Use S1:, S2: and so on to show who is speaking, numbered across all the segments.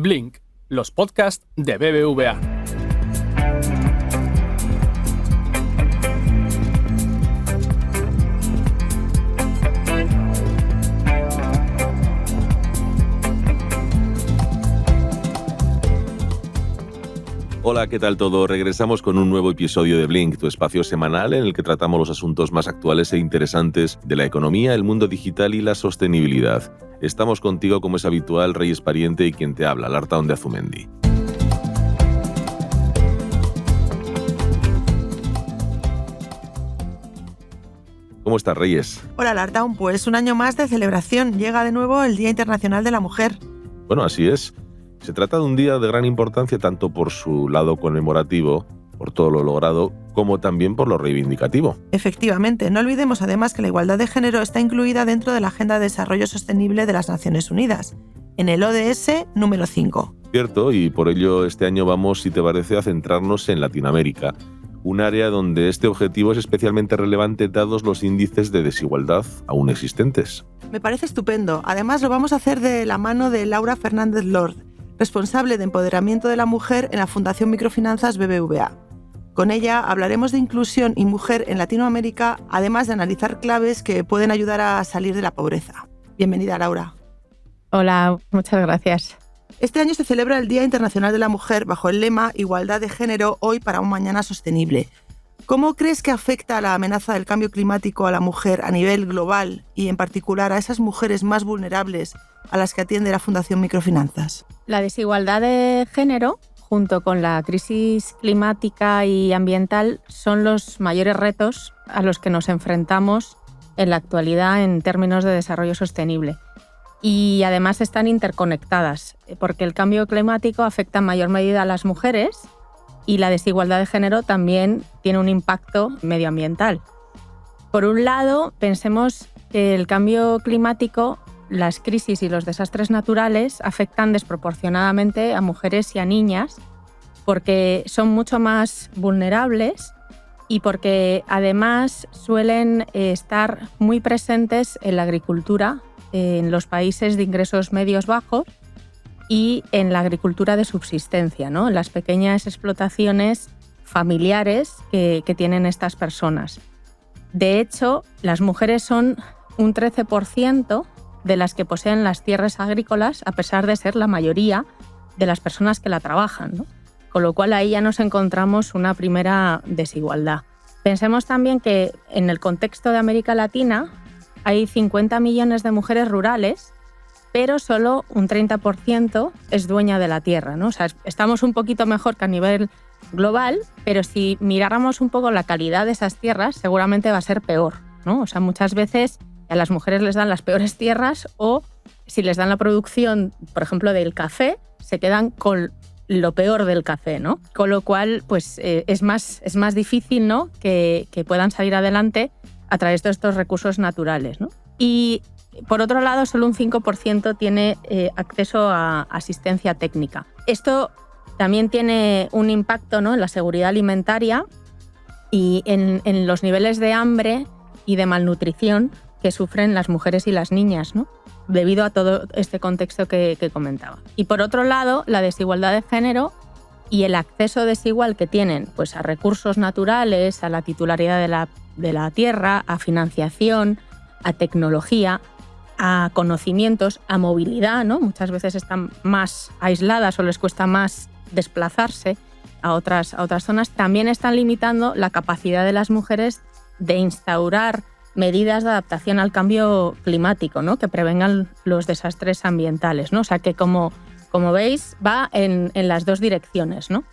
S1: Blink, los podcasts de BBVA.
S2: Hola, ¿qué tal todo? Regresamos con un nuevo episodio de Blink, tu espacio semanal en el que tratamos los asuntos más actuales e interesantes de la economía, el mundo digital y la sostenibilidad. Estamos contigo, como es habitual, Reyes Pariente y quien te habla, Lartaun de Azumendi. ¿Cómo estás, Reyes?
S3: Hola, Lartaun. Pues un año más de celebración. Llega de nuevo el Día Internacional de la Mujer.
S2: Bueno, así es. Se trata de un día de gran importancia tanto por su lado conmemorativo, por todo lo logrado, como también por lo reivindicativo.
S3: Efectivamente, no olvidemos además que la igualdad de género está incluida dentro de la Agenda de Desarrollo Sostenible de las Naciones Unidas, en el ODS número 5.
S2: Cierto, y por ello este año vamos, si te parece, a centrarnos en Latinoamérica, un área donde este objetivo es especialmente relevante dados los índices de desigualdad aún existentes.
S3: Me parece estupendo. Además, lo vamos a hacer de la mano de Laura Fernández Lord, responsable de empoderamiento de la mujer en la Fundación Microfinanzas BBVA. Con ella hablaremos de inclusión y mujer en Latinoamérica, además de analizar claves que pueden ayudar a salir de la pobreza. Bienvenida, Laura.
S4: Hola, muchas gracias.
S3: Este año se celebra el Día Internacional de la Mujer bajo el lema Igualdad de Género, hoy para un mañana sostenible. ¿Cómo crees que afecta la amenaza del cambio climático a la mujer a nivel global y en particular a esas mujeres más vulnerables a las que atiende la Fundación Microfinanzas?
S4: La desigualdad de género, junto con la crisis climática y ambiental, son los mayores retos a los que nos enfrentamos en la actualidad en términos de desarrollo sostenible. Y además están interconectadas, porque el cambio climático afecta en mayor medida a las mujeres y la desigualdad de género también tiene un impacto medioambiental. Por un lado, pensemos que el cambio climático, las crisis y los desastres naturales afectan desproporcionadamente a mujeres y a niñas porque son mucho más vulnerables y porque además suelen estar muy presentes en la agricultura, en los países de ingresos medios bajos y en la agricultura de subsistencia, ¿no? En las pequeñas explotaciones familiares que tienen estas personas. De hecho, las mujeres son un 13% de las que poseen las tierras agrícolas, a pesar de ser la mayoría de las personas que la trabajan, ¿no? Con lo cual ahí ya nos encontramos una primera desigualdad. Pensemos también que en el contexto de América Latina hay 50 millones de mujeres rurales, pero solo un 30% es dueña de la tierra, ¿no? O sea, estamos un poquito mejor que a nivel global, pero si miráramos un poco la calidad de esas tierras, seguramente va a ser peor, ¿no? O sea, muchas veces a las mujeres les dan las peores tierras o si les dan la producción, por ejemplo, del café, se quedan con lo peor del café, ¿no? Con lo cual, pues es más difícil, ¿no? que puedan salir adelante a través de estos recursos naturales, ¿no? Y por otro lado, solo un 5% tiene acceso a asistencia técnica. Esto también tiene un impacto, ¿no? En la seguridad alimentaria y en los niveles de hambre y de malnutrición que sufren las mujeres y las niñas, ¿no? Debido a todo este contexto que comentaba. Y por otro lado, la desigualdad de género y el acceso desigual que tienen pues, a recursos naturales, a la titularidad de la tierra, a financiación, a tecnología, a conocimientos, a movilidad, ¿no? Muchas veces están más aisladas o les cuesta más desplazarse a otras zonas, también están limitando la capacidad de las mujeres de instaurar medidas de adaptación al cambio climático, ¿no? Que prevengan los desastres ambientales, ¿no? O sea que como veis va en las dos direcciones, ¿no?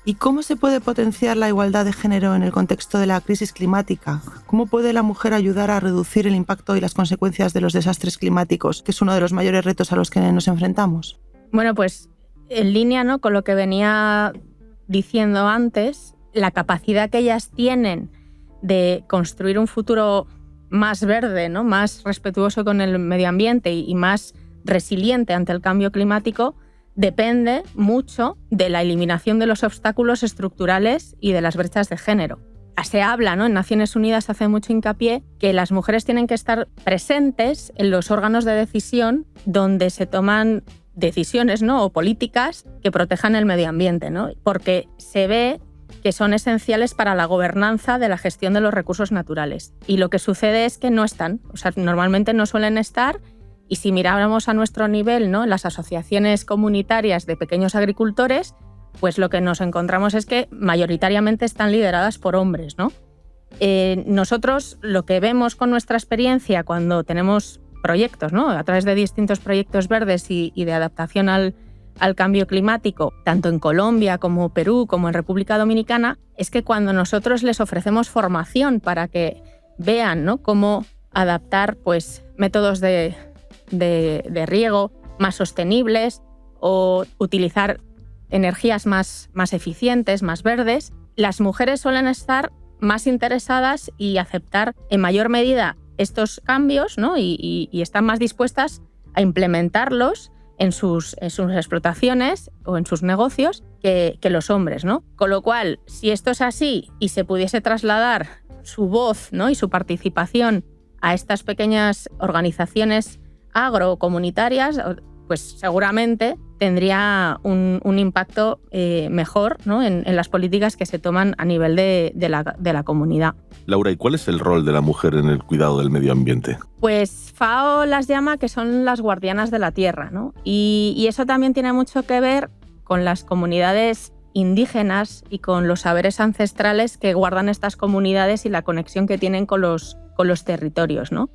S3: ¿Y cómo se puede potenciar la igualdad de género en el contexto de la crisis climática? ¿Cómo puede la mujer ayudar a reducir el impacto y las consecuencias de los desastres climáticos, que es uno de los mayores retos a los que nos enfrentamos?
S4: Bueno, pues en línea, ¿no? Con lo que venía diciendo antes, la capacidad que ellas tienen de construir un futuro más verde, ¿no? Más respetuoso con el medio ambiente y más resiliente ante el cambio climático depende mucho de la eliminación de los obstáculos estructurales y de las brechas de género. Se habla, ¿no? En Naciones Unidas hace mucho hincapié que las mujeres tienen que estar presentes en los órganos de decisión donde se toman decisiones, ¿no? O políticas que protejan el medio ambiente, ¿no? Porque se ve que son esenciales para la gobernanza de la gestión de los recursos naturales. Y lo que sucede es que no están, o sea, normalmente no suelen estar, y si miráramos a nuestro nivel, ¿no? En las asociaciones comunitarias de pequeños agricultores, pues lo que nos encontramos es que mayoritariamente están lideradas por hombres, ¿no? Nosotros lo que vemos con nuestra experiencia cuando tenemos proyectos, ¿no? A través de distintos proyectos verdes y de adaptación al cambio climático, tanto en Colombia como Perú, como en República Dominicana, es que cuando nosotros les ofrecemos formación para que vean, ¿no? Cómo adaptar pues, métodos de riego más sostenibles o utilizar energías más eficientes, más verdes, las mujeres suelen estar más interesadas y aceptar en mayor medida estos cambios, ¿no? y están más dispuestas a implementarlos en sus explotaciones o en sus negocios que los hombres, ¿no? Con lo cual, si esto es así y se pudiese trasladar su voz, ¿no? Y su participación a estas pequeñas organizaciones agrocomunitarias, pues seguramente tendría un impacto mejor, ¿no? en las políticas que se toman a nivel de la comunidad.
S2: Laura, ¿y cuál es el rol de la mujer en el cuidado del medio ambiente?
S4: Pues FAO las llama que son las guardianas de la tierra, ¿no? Y eso también tiene mucho que ver con las comunidades indígenas y con los saberes ancestrales que guardan estas comunidades y la conexión que tienen con los territorios, ¿no?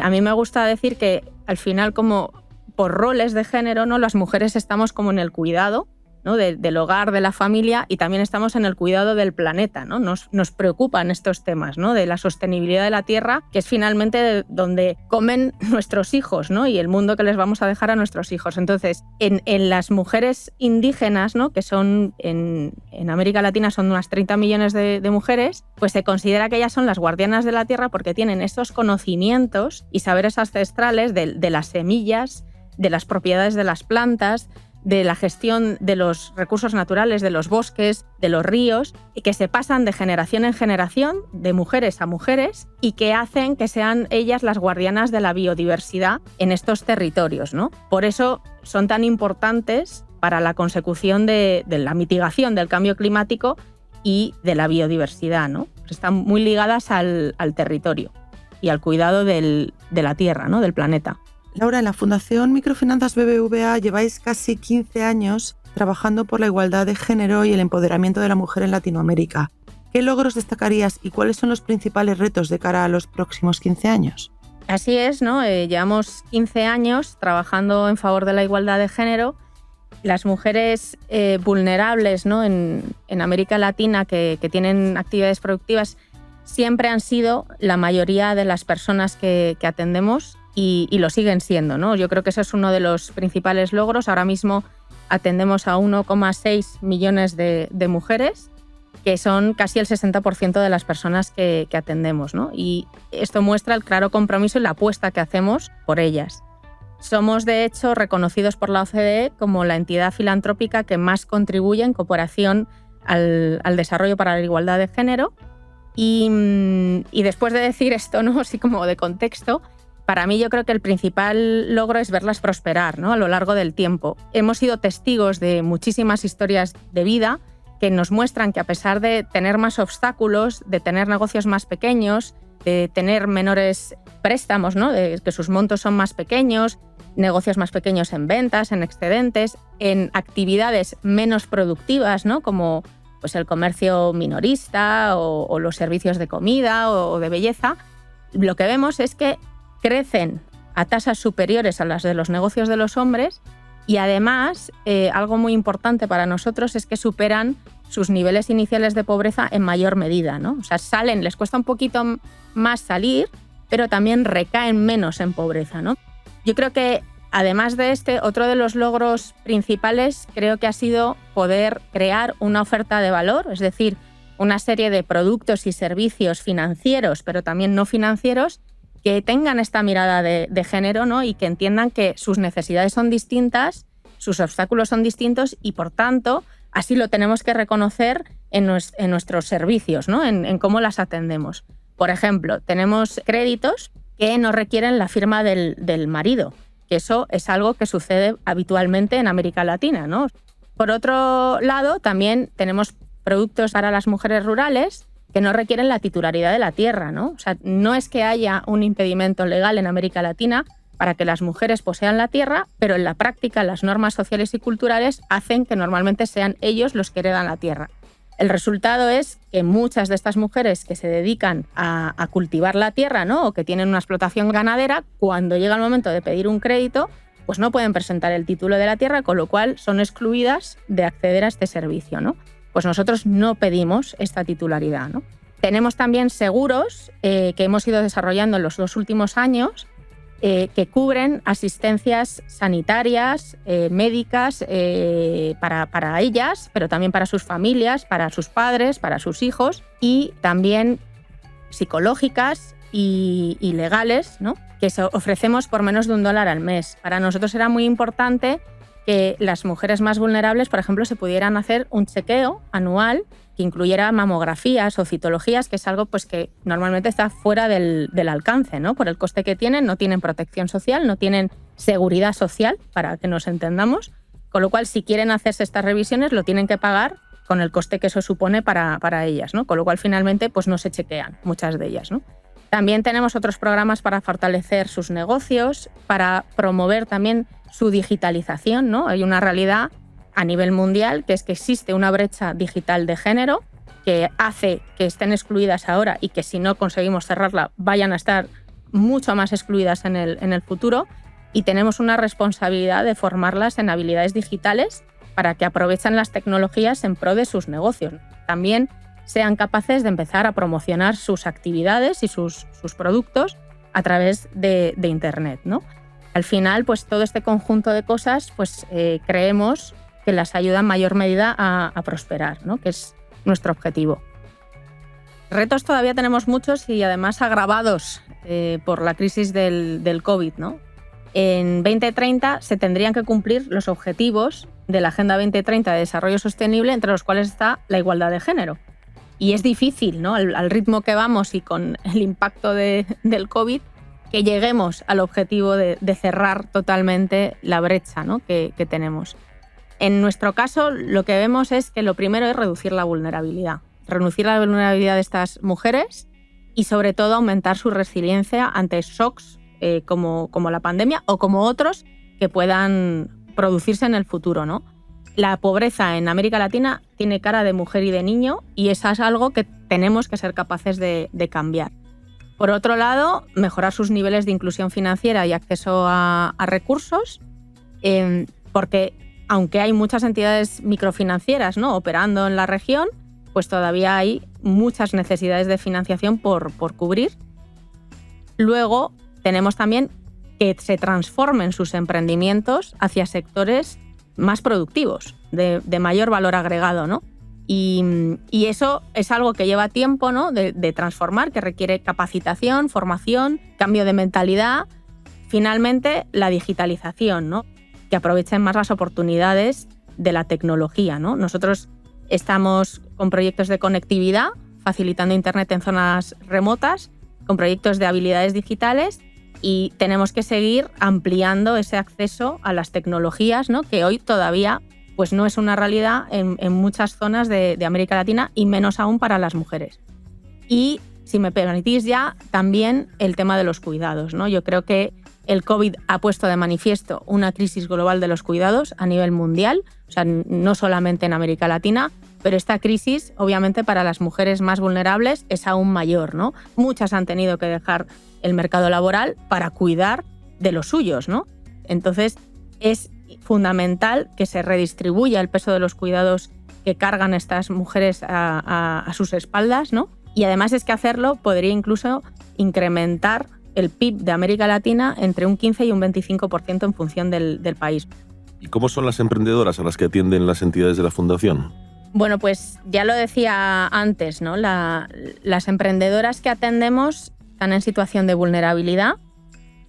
S4: A mí me gusta decir que al final, como por roles de género, ¿no? Las mujeres estamos como en el cuidado, ¿no? del hogar, de la familia, y también estamos en el cuidado del planeta, ¿no? Nos preocupan estos temas, ¿no? De la sostenibilidad de la tierra, que es finalmente donde comen nuestros hijos, ¿no? Y el mundo que les vamos a dejar a nuestros hijos. Entonces, en las mujeres indígenas, ¿no? Que son en América Latina son unas 30 millones de mujeres, pues se considera que ellas son las guardianas de la tierra porque tienen estos conocimientos y saberes ancestrales de las semillas, de las propiedades de las plantas, de la gestión de los recursos naturales, de los bosques, de los ríos, y que se pasan de generación en generación, de mujeres a mujeres, y que hacen que sean ellas las guardianas de la biodiversidad en estos territorios, ¿no? Por eso son tan importantes para la consecución de la mitigación del cambio climático y de la biodiversidad, ¿no? Están muy ligadas al territorio y al cuidado de la tierra, ¿no? Del planeta.
S3: Laura, en la Fundación Microfinanzas BBVA lleváis casi 15 años trabajando por la igualdad de género y el empoderamiento de la mujer en Latinoamérica. ¿Qué logros destacarías y cuáles son los principales retos de cara a los próximos 15 años?
S4: Así es, ¿no? Llevamos 15 años trabajando en favor de la igualdad de género. Las mujeres vulnerables, ¿no? en América Latina que tienen actividades productivas siempre han sido la mayoría de las personas que atendemos y lo siguen siendo, ¿no? Yo creo que ese es uno de los principales logros. Ahora mismo atendemos a 1,6 millones de mujeres, que son casi el 60% de las personas que atendemos, ¿no? Y esto muestra el claro compromiso y la apuesta que hacemos por ellas. Somos, de hecho, reconocidos por la OCDE como la entidad filantrópica que más contribuye en cooperación al desarrollo para la igualdad de género. Y después de decir esto, ¿no? Así como de contexto, para mí yo creo que el principal logro es verlas prosperar, ¿no? A lo largo del tiempo. Hemos sido testigos de muchísimas historias de vida que nos muestran que a pesar de tener más obstáculos, de tener negocios más pequeños, de tener menores préstamos, ¿no? De que sus montos son más pequeños, negocios más pequeños en ventas, en excedentes, en actividades menos productivas, ¿no? Como pues, el comercio minorista o los servicios de comida o de belleza, lo que vemos es que crecen a tasas superiores a las de los negocios de los hombres y además algo muy importante para nosotros es que superan sus niveles iniciales de pobreza en mayor medida, ¿no? O sea, les cuesta un poquito más salir, pero también recaen menos en pobreza, ¿no? Yo creo que además de otro de los logros principales creo que ha sido poder crear una oferta de valor, es decir, una serie de productos y servicios financieros, pero también no financieros, que tengan esta mirada de género, ¿no? Y que entiendan que sus necesidades son distintas, sus obstáculos son distintos y, por tanto, así lo tenemos que reconocer en nuestros servicios, ¿no? En cómo las atendemos. Por ejemplo, tenemos créditos que no requieren la firma del marido que eso es algo que sucede habitualmente en América Latina, ¿no? Por otro lado, también tenemos productos para las mujeres rurales que no requieren la titularidad de la tierra, ¿no? O sea, no es que haya un impedimento legal en América Latina para que las mujeres posean la tierra, pero en la práctica las normas sociales y culturales hacen que normalmente sean ellos los que heredan la tierra. El resultado es que muchas de estas mujeres que se dedican a cultivar la tierra, ¿no? O que tienen una explotación ganadera, cuando llega el momento de pedir un crédito, pues no pueden presentar el título de la tierra, con lo cual son excluidas de acceder a este servicio, ¿no? Pues nosotros no pedimos esta titularidad, ¿no? Tenemos también seguros que hemos ido desarrollando en los 2 últimos años que cubren asistencias sanitarias, médicas para ellas, pero también para sus familias, para sus padres, para sus hijos, y también psicológicas y legales, ¿no? Que ofrecemos por menos de $1 al mes. Para nosotros era muy importante que las mujeres más vulnerables, por ejemplo, se pudieran hacer un chequeo anual que incluyera mamografías o citologías, que es algo pues, que normalmente está fuera del alcance, ¿no? Por el coste que tienen, no tienen protección social, no tienen seguridad social, para que nos entendamos, con lo cual si quieren hacerse estas revisiones lo tienen que pagar con el coste que eso supone para ellas, ¿no? Con lo cual finalmente pues, no se chequean muchas de ellas, ¿no? También tenemos otros programas para fortalecer sus negocios, para promover también su digitalización, ¿no? Hay una realidad a nivel mundial, que es que existe una brecha digital de género que hace que estén excluidas ahora y que si no conseguimos cerrarla vayan a estar mucho más excluidas en el futuro, y tenemos una responsabilidad de formarlas en habilidades digitales para que aprovechen las tecnologías en pro de sus negocios. También sean capaces de empezar a promocionar sus actividades y sus productos a través de Internet, ¿no? Al final, pues todo este conjunto de cosas, pues creemos que las ayuda en mayor medida a prosperar, ¿no? Que es nuestro objetivo. Retos todavía tenemos muchos y además agravados por la crisis del COVID, ¿no? En 2030 se tendrían que cumplir los objetivos de la Agenda 2030 de Desarrollo Sostenible, entre los cuales está la igualdad de género. Y es difícil, ¿no? Al ritmo que vamos y con el impacto del COVID, que lleguemos al objetivo de cerrar totalmente la brecha, ¿no? que tenemos. En nuestro caso, lo que vemos es que lo primero es reducir la vulnerabilidad de estas mujeres y, sobre todo, aumentar su resiliencia ante shocks como la pandemia o como otros que puedan producirse en el futuro, ¿no? La pobreza en América Latina tiene cara de mujer y de niño, y eso es algo que tenemos que ser capaces de cambiar. Por otro lado, mejorar sus niveles de inclusión financiera y acceso a recursos, porque aunque hay muchas entidades microfinancieras, ¿no? operando en la región, pues todavía hay muchas necesidades de financiación por cubrir. Luego tenemos también que se transformen sus emprendimientos hacia sectores más productivos, de mayor valor agregado, ¿no? Y eso es algo que lleva tiempo, ¿no? de transformar, que requiere capacitación, formación, cambio de mentalidad. Finalmente, la digitalización, ¿no? Que aprovechen más las oportunidades de la tecnología, ¿no? Nosotros estamos con proyectos de conectividad, facilitando Internet en zonas remotas, con proyectos de habilidades digitales, y tenemos que seguir ampliando ese acceso a las tecnologías, ¿no? Que hoy todavía pues no es una realidad en muchas zonas de América Latina, y menos aún para las mujeres. Y, si me permitís ya, también el tema de los cuidados, ¿no? Yo creo que el COVID ha puesto de manifiesto una crisis global de los cuidados a nivel mundial, o sea, no solamente en América Latina, pero esta crisis, obviamente, para las mujeres más vulnerables es aún mayor, ¿no? Muchas han tenido que dejar el mercado laboral para cuidar de los suyos, ¿no? Entonces, es fundamental que se redistribuya el peso de los cuidados que cargan estas mujeres a sus espaldas, ¿no? Y además es que hacerlo podría incluso incrementar el PIB de América Latina entre un 15 y un 25% en función del país.
S2: ¿Y cómo son las emprendedoras a las que atienden las entidades de la Fundación?
S4: Bueno, pues ya lo decía antes, ¿no? Las emprendedoras que atendemos están en situación de vulnerabilidad,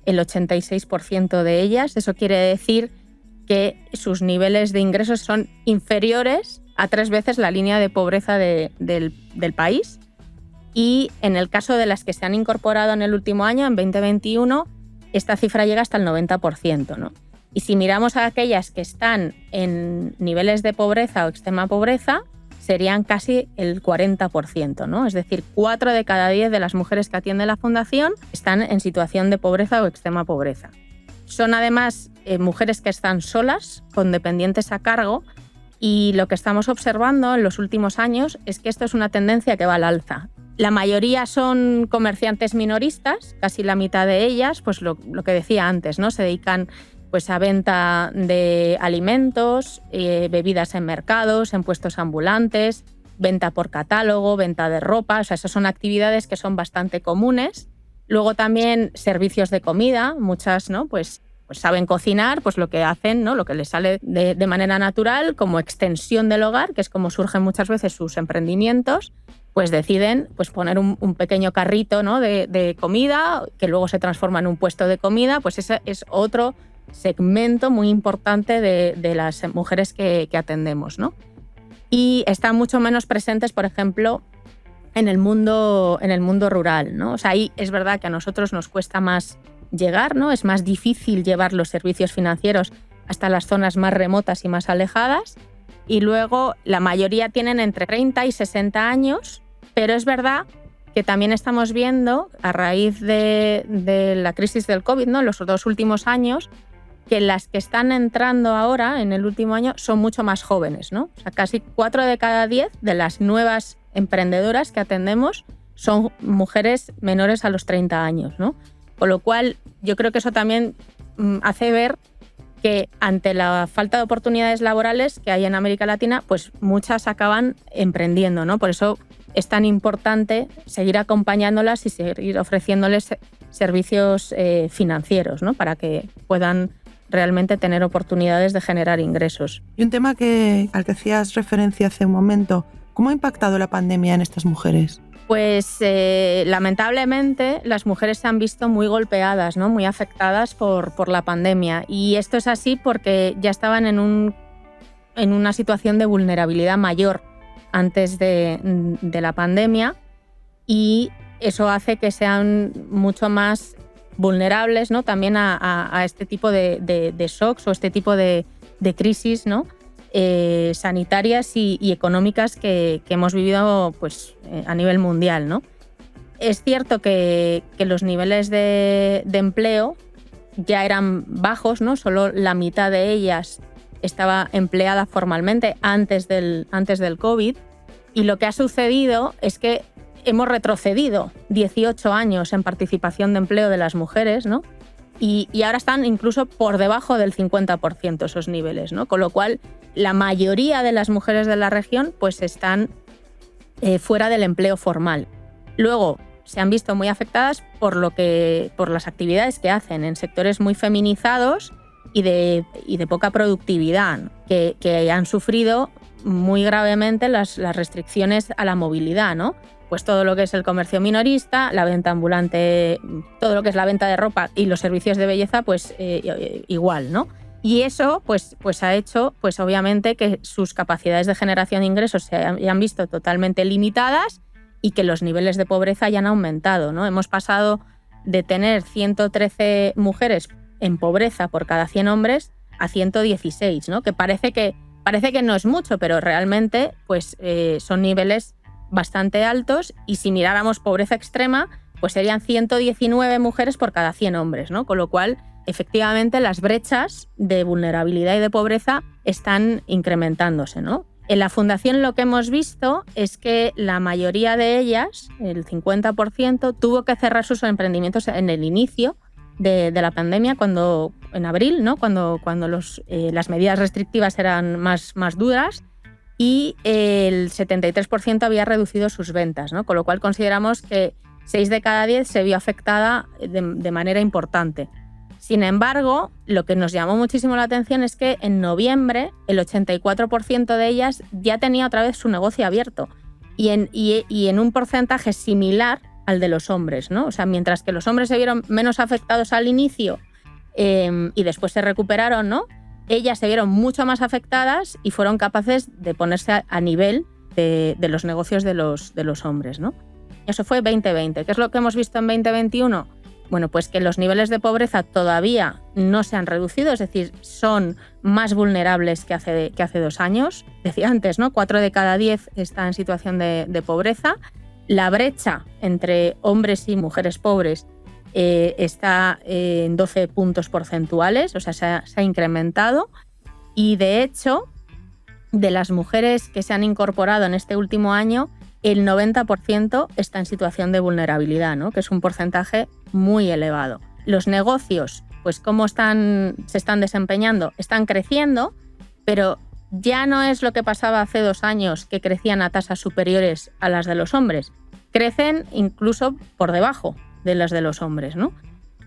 S4: el 86% de ellas. Eso quiere decir que sus niveles de ingresos son inferiores a 3 veces la línea de pobreza del país. Y en el caso de las que se han incorporado en el último año, en 2021, esta cifra llega hasta el 90%, ¿no? Y si miramos a aquellas que están en niveles de pobreza o extrema pobreza, serían casi el 40%, ¿no? Es decir, 4 de cada 10 de las mujeres que atiende la Fundación están en situación de pobreza o extrema pobreza. Son además mujeres que están solas, con dependientes a cargo, y lo que estamos observando en los últimos años es que esto es una tendencia que va al alza. La mayoría son comerciantes minoristas, casi la mitad de ellas, pues lo que decía antes, ¿no? Se dedican pues a venta de alimentos, bebidas en mercados, en puestos ambulantes, venta por catálogo, venta de ropa. O sea, esas son actividades que son bastante comunes. Luego también servicios de comida, muchas, ¿no? Pues saben cocinar, pues lo que hacen, ¿no? Lo que les sale de manera natural como extensión del hogar, que es como surgen muchas veces sus emprendimientos, pues deciden pues poner un pequeño carrito, ¿no? de comida que luego se transforma en un puesto de comida. Pues ese es otro segmento muy importante de las mujeres que atendemos, ¿no? Y están mucho menos presentes, por ejemplo, en el mundo rural, ¿no? O sea, ahí es verdad que a nosotros nos cuesta más llegar, ¿no? Es más difícil llevar los servicios financieros hasta las zonas más remotas y más alejadas. Y luego la mayoría tienen entre 30 y 60 años, pero es verdad que también estamos viendo, a raíz de la crisis del COVID, ¿no? En los 2 últimos años, que las que están entrando ahora, en el último año, son mucho más jóvenes, ¿no? O sea, casi 4 de cada 10 de las nuevas emprendedoras que atendemos son mujeres menores a los 30 años, ¿no? Con lo cual, yo creo que eso también hace ver que ante la falta de oportunidades laborales que hay en América Latina, pues muchas acaban emprendiendo, ¿no? Por eso es tan importante seguir acompañándolas y seguir ofreciéndoles servicios financieros, ¿no? Para que puedan realmente tener oportunidades de generar ingresos.
S3: Y un tema al que hacías referencia hace un momento, ¿cómo ha impactado la pandemia en estas mujeres?
S4: Pues lamentablemente las mujeres se han visto muy golpeadas, ¿no? Muy afectadas por la pandemia. Y esto es así porque ya estaban en una situación de vulnerabilidad mayor antes de la pandemia, y eso hace que sean mucho más vulnerables, ¿no? También a este tipo de shocks o este tipo de crisis, ¿no? Sanitarias y económicas que hemos vivido pues, a nivel mundial, ¿no? Es cierto que los niveles de empleo ya eran bajos, ¿no? Solo la mitad de ellas estaba empleada formalmente antes del COVID, y lo que ha sucedido es que hemos retrocedido 18 años en participación de empleo de las mujeres, ¿no? Y ahora están incluso por debajo del 50% esos niveles, ¿no? Con lo cual, la mayoría de las mujeres de la región pues están fuera del empleo formal. Luego, se han visto muy afectadas por las actividades que hacen en sectores muy feminizados y de poca productividad, que han sufrido muy gravemente las restricciones a la movilidad, ¿no? Pues todo lo que es el comercio minorista, la venta ambulante, todo lo que es la venta de ropa y los servicios de belleza, pues igual, ¿no? Y eso pues ha hecho, pues obviamente, que sus capacidades de generación de ingresos se hayan visto totalmente limitadas y que los niveles de pobreza hayan aumentado, ¿no? Hemos pasado de tener 113 mujeres en pobreza por cada 100 hombres a 116, ¿no? Que parece que no es mucho, pero realmente pues, son niveles bastante altos, y si miráramos pobreza extrema, pues serían 119 mujeres por cada 100 hombres, ¿no? Con lo cual, efectivamente, las brechas de vulnerabilidad y de pobreza están incrementándose, ¿no? En la Fundación lo que hemos visto es que la mayoría de ellas, el 50%, tuvo que cerrar sus emprendimientos en el inicio de la pandemia, en abril, ¿no? Cuando las medidas restrictivas eran más duras, y el 73% había reducido sus ventas, ¿no? Con lo cual consideramos que 6 de cada 10 se vio afectada de manera importante. Sin embargo, lo que nos llamó muchísimo la atención es que en noviembre el 84% de ellas ya tenía otra vez su negocio abierto, y en un porcentaje similar al de los hombres, ¿no? O sea, mientras que los hombres se vieron menos afectados al inicio y después se recuperaron, ¿no? Ellas se vieron mucho más afectadas y fueron capaces de ponerse a nivel de los negocios de los hombres, ¿no? Eso fue 2020. ¿Qué es lo que hemos visto en 2021? Bueno, pues que los niveles de pobreza todavía no se han reducido, es decir, son más vulnerables que hace 2 años. Decía antes, ¿no? 4 de cada 10 está en situación de pobreza. La brecha entre hombres y mujeres pobres está en 12 puntos porcentuales, o sea, se ha incrementado. Y de hecho, de las mujeres que se han incorporado en este último año, el 90% está en situación de vulnerabilidad, ¿no? Que es un porcentaje muy elevado. Los negocios, pues cómo se están desempeñando, están creciendo, pero ya no es lo que pasaba hace 2 años, que crecían a tasas superiores a las de los hombres. Crecen incluso por debajo de las de los hombres, ¿no?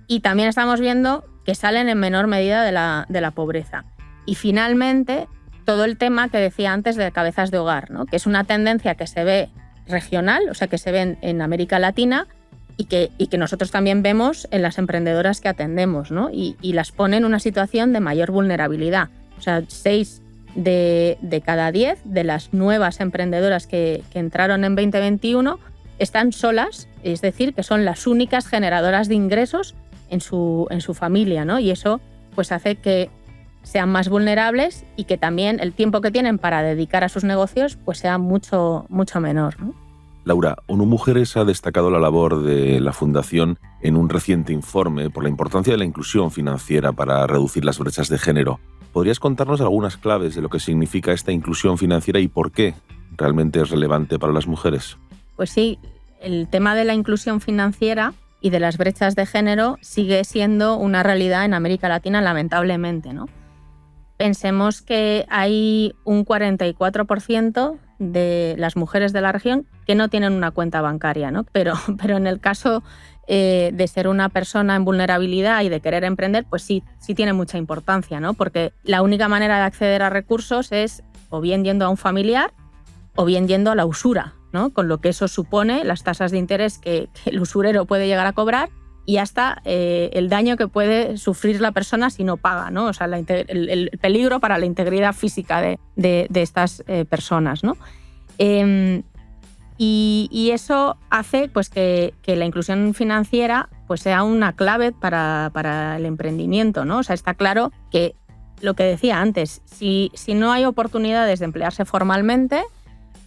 S4: Y también estamos viendo que salen en menor medida de la pobreza. Y finalmente, todo el tema que decía antes de cabezas de hogar, ¿no? Que es una tendencia que se ve regional, o sea, que se ve en América Latina y que nosotros también vemos en las emprendedoras que atendemos, ¿no? Y las pone en una situación de mayor vulnerabilidad. O sea, 6 de cada 10 de las nuevas emprendedoras que entraron en 2021 están solas, es decir, que son las únicas generadoras de ingresos en su familia, ¿no? Y eso pues hace que sean más vulnerables y que también el tiempo que tienen para dedicar a sus negocios pues sea mucho, mucho menor, ¿no?
S2: Laura, ONU Mujeres ha destacado la labor de la Fundación en un reciente informe por la importancia de la inclusión financiera para reducir las brechas de género. ¿Podrías contarnos algunas claves de lo que significa esta inclusión financiera y por qué realmente es relevante para las mujeres?
S4: Pues sí, el tema de la inclusión financiera y de las brechas de género sigue siendo una realidad en América Latina, lamentablemente, ¿no? Pensemos que hay un 44% de las mujeres de la región que no tienen una cuenta bancaria, ¿no? Pero en el caso de ser una persona en vulnerabilidad y de querer emprender, pues sí tiene mucha importancia, ¿no? Porque la única manera de acceder a recursos es o bien yendo a un familiar o bien yendo a la usura, ¿no? Con lo que eso supone, las tasas de interés que el usurero puede llegar a cobrar y hasta el daño que puede sufrir la persona si no paga, ¿no? O sea, el peligro para la integridad física de estas personas, ¿no? Y eso hace pues, que la inclusión financiera pues, sea una clave para el emprendimiento, ¿no? O sea, está claro que lo que decía antes, si no hay oportunidades de emplearse formalmente,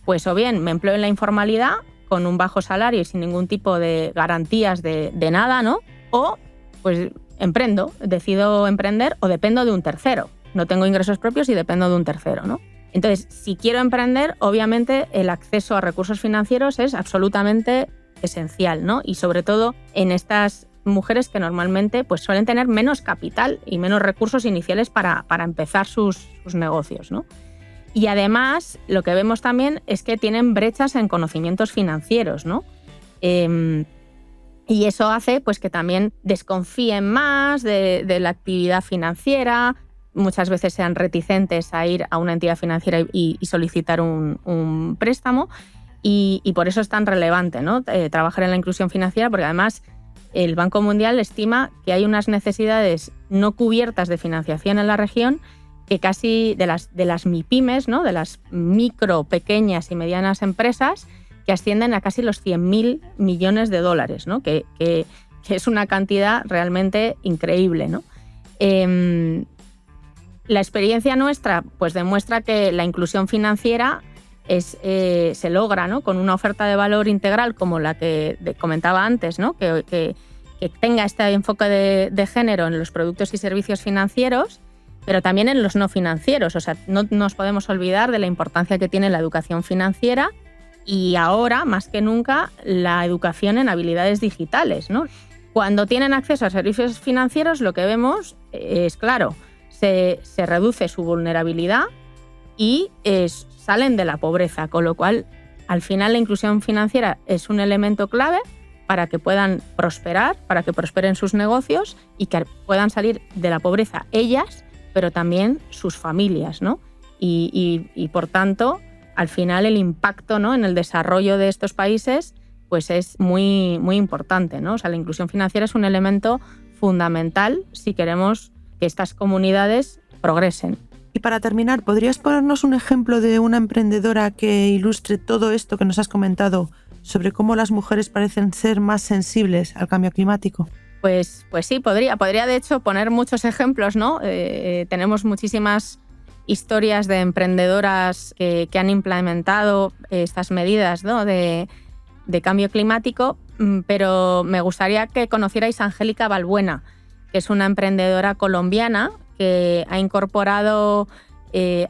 S4: pues o bien me empleo en la informalidad con un bajo salario y sin ningún tipo de garantías de nada, ¿no? O pues decido emprender o dependo de un tercero. No tengo ingresos propios y dependo de un tercero, ¿no? Entonces, si quiero emprender, obviamente el acceso a recursos financieros es absolutamente esencial, ¿no? Y sobre todo en estas mujeres que normalmente pues, suelen tener menos capital y menos recursos iniciales para empezar sus negocios, ¿no? Y además, lo que vemos también es que tienen brechas en conocimientos financieros, ¿no? Y eso hace pues, que también desconfíen más de la actividad financiera, muchas veces sean reticentes a ir a una entidad financiera y solicitar un préstamo. Y por eso es tan relevante, ¿no? Trabajar en la inclusión financiera, porque además el Banco Mundial estima que hay unas necesidades no cubiertas de financiación en la región que casi de las MIPYMES, ¿no? De las micro, pequeñas y medianas empresas, que ascienden a casi los 100.000 millones de dólares, ¿no? Que es una cantidad realmente increíble, ¿no? La experiencia nuestra pues, demuestra que la inclusión financiera se logra, ¿no? Con una oferta de valor integral como la que comentaba antes, ¿no? Que tenga este enfoque de género en los productos y servicios financieros, pero también en los no financieros. O sea, no nos podemos olvidar de la importancia que tiene la educación financiera y ahora, más que nunca, la educación en habilidades digitales, ¿no? Cuando tienen acceso a servicios financieros, lo que vemos es, claro, se reduce su vulnerabilidad y salen de la pobreza, con lo cual, al final, la inclusión financiera es un elemento clave para que puedan prosperar, para que prosperen sus negocios y que puedan salir de la pobreza ellas, pero también sus familias, ¿no? Y por tanto, al final el impacto, ¿no? En el desarrollo de estos países pues es muy, muy importante, ¿no? O sea, la inclusión financiera es un elemento fundamental si queremos que estas comunidades progresen.
S3: Y para terminar, ¿podrías ponernos un ejemplo de una emprendedora que ilustre todo esto que nos has comentado sobre cómo las mujeres parecen ser más sensibles al cambio climático?
S4: Pues sí, podría de hecho poner muchos ejemplos, ¿no? Tenemos muchísimas historias de emprendedoras que han implementado estas medidas, ¿no? de cambio climático, pero me gustaría que conocierais a Angélica Balbuena, que es una emprendedora colombiana que ha incorporado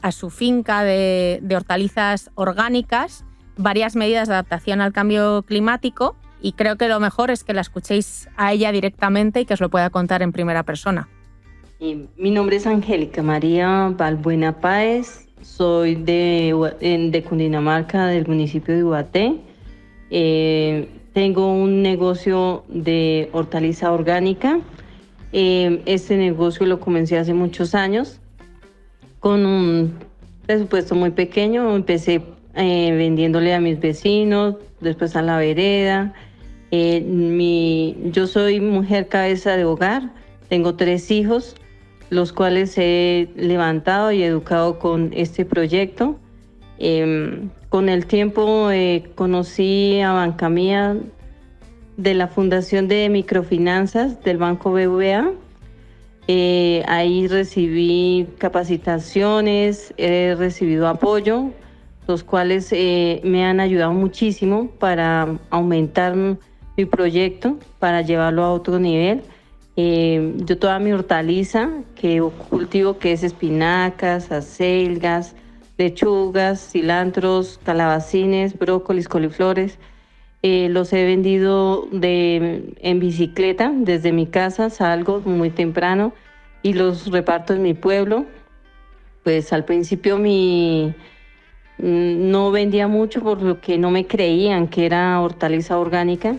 S4: a su finca de hortalizas orgánicas varias medidas de adaptación al cambio climático, y creo que lo mejor es que la escuchéis a ella directamente y que os lo pueda contar en primera persona.
S5: Mi nombre es Angélica María Balbuena Páez, soy de Cundinamarca, del municipio de Ubaté. Tengo un negocio de hortaliza orgánica. Este negocio lo comencé hace muchos años con un presupuesto muy pequeño. Empecé vendiéndole a mis vecinos, después a la vereda. Yo soy mujer cabeza de hogar, tengo 3 hijos, los cuales he levantado y educado con este proyecto. Con el tiempo conocí a Banca Mía de la Fundación de Microfinanzas del Banco BBVA. Ahí recibí capacitaciones, he recibido apoyo, los cuales me han ayudado muchísimo para aumentar mi proyecto, para llevarlo a otro nivel. Yo toda mi hortaliza que cultivo, que es espinacas, acelgas, lechugas, cilantros, calabacines, brócolis, coliflores, los he vendido en bicicleta desde mi casa, salgo muy temprano y los reparto en mi pueblo. Pues al principio no vendía mucho por lo que no me creían que era hortaliza orgánica.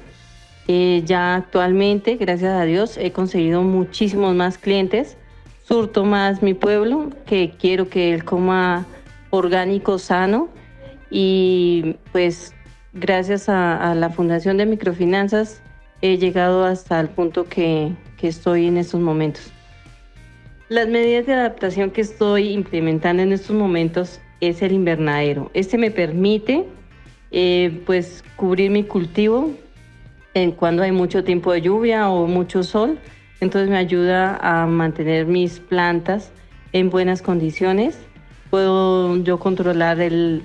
S5: Ya actualmente, gracias a Dios, he conseguido muchísimos más clientes, surto más mi pueblo, que quiero que él coma orgánico, sano, y pues gracias a la Fundación de Microfinanzas he llegado hasta el punto que estoy en estos momentos. Las medidas de adaptación que estoy implementando en estos momentos es el invernadero. Este me permite pues cubrir mi cultivo en cuando hay mucho tiempo de lluvia o mucho sol, entonces me ayuda a mantener mis plantas en buenas condiciones. Puedo yo controlar el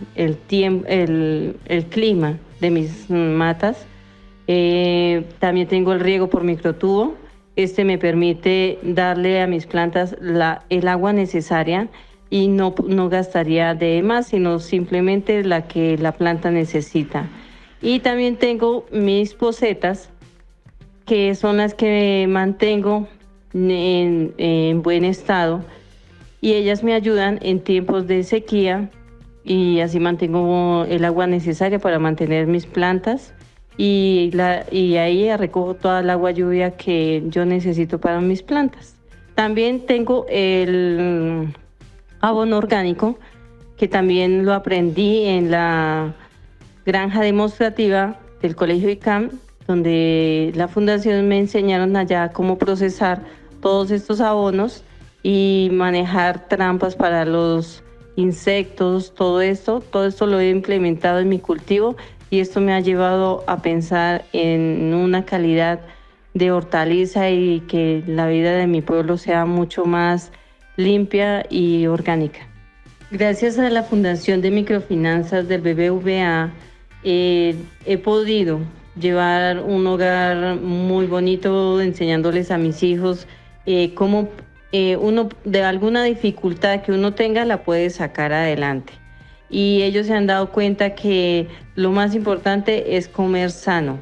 S5: clima de mis matas. También tengo el riego por microtubo. Este me permite darle a mis plantas el agua necesaria y no gastaría de más, sino simplemente la que la planta necesita. Y también tengo mis pocetas, que son las que mantengo en buen estado, y ellas me ayudan en tiempos de sequía y así mantengo el agua necesaria para mantener mis plantas y ahí recojo toda el agua lluvia que yo necesito para mis plantas. También tengo el abono orgánico, que también lo aprendí en la granja demostrativa del Colegio ICAM, donde la fundación me enseñaron allá cómo procesar todos estos abonos y manejar trampas para los insectos, todo esto lo he implementado en mi cultivo, y esto me ha llevado a pensar en una calidad de hortaliza y que la vida de mi pueblo sea mucho más limpia y orgánica. Gracias a la Fundación de Microfinanzas del BBVA he podido llevar un hogar muy bonito, enseñándoles a mis hijos cómo uno de alguna dificultad que uno tenga la puede sacar adelante. Y ellos se han dado cuenta que lo más importante es comer sano.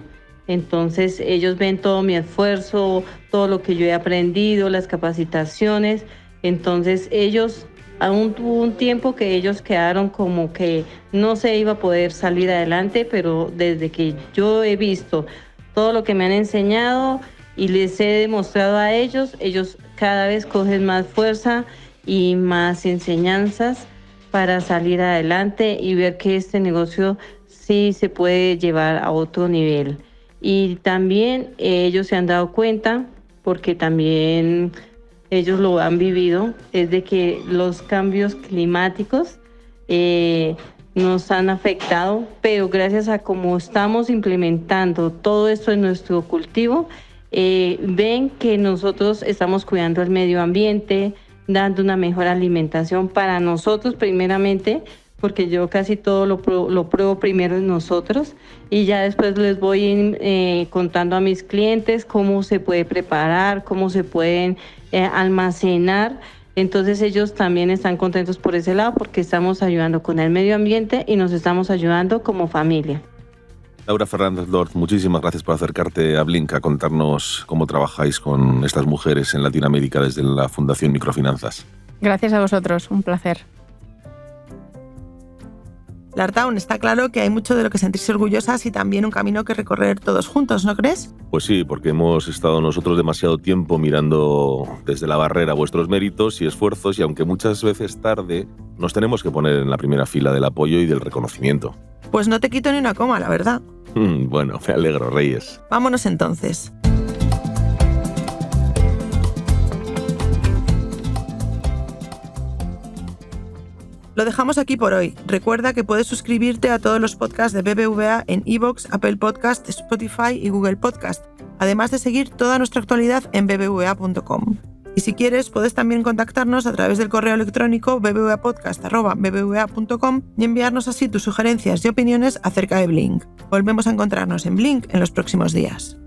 S5: Entonces ellos ven todo mi esfuerzo, todo lo que yo he aprendido, las capacitaciones. Entonces ellos, aún hubo un tiempo que ellos quedaron como que no se iba a poder salir adelante, pero desde que yo he visto todo lo que me han enseñado y les he demostrado a ellos cada vez cogen más fuerza y más enseñanzas para salir adelante y ver que este negocio sí se puede llevar a otro nivel. Y también ellos se han dado cuenta, porque también ellos lo han vivido, es de que los cambios climáticos nos han afectado, pero gracias a cómo estamos implementando todo esto en nuestro cultivo, ven que nosotros estamos cuidando el medio ambiente, dando una mejor alimentación para nosotros primeramente, porque yo casi todo lo pruebo primero en nosotros y ya después les voy contando a mis clientes cómo se puede preparar, cómo se pueden almacenar. Entonces ellos también están contentos por ese lado porque estamos ayudando con el medio ambiente y nos estamos ayudando como familia.
S2: Laura Fernández Lord, muchísimas gracias por acercarte a Blink a contarnos cómo trabajáis con estas mujeres en Latinoamérica desde la Fundación Microfinanzas.
S4: Gracias a vosotros, un placer.
S3: Lartaun, está claro que hay mucho de lo que sentirse orgullosas y también un camino que recorrer todos juntos, ¿no crees?
S2: Pues sí, porque hemos estado nosotros demasiado tiempo mirando desde la barrera vuestros méritos y esfuerzos y aunque muchas veces tarde, nos tenemos que poner en la primera fila del apoyo y del reconocimiento.
S3: Pues no te quito ni una coma, la verdad.
S2: Bueno, me alegro, Reyes.
S3: Vámonos entonces. Lo dejamos aquí por hoy. Recuerda que puedes suscribirte a todos los podcasts de BBVA en iVoox, Apple Podcast, Spotify y Google Podcast, además de seguir toda nuestra actualidad en bbva.com. Y si quieres, puedes también contactarnos a través del correo electrónico bbvapodcast@bbva.com y enviarnos así tus sugerencias y opiniones acerca de Blink. Volvemos a encontrarnos en Blink en los próximos días.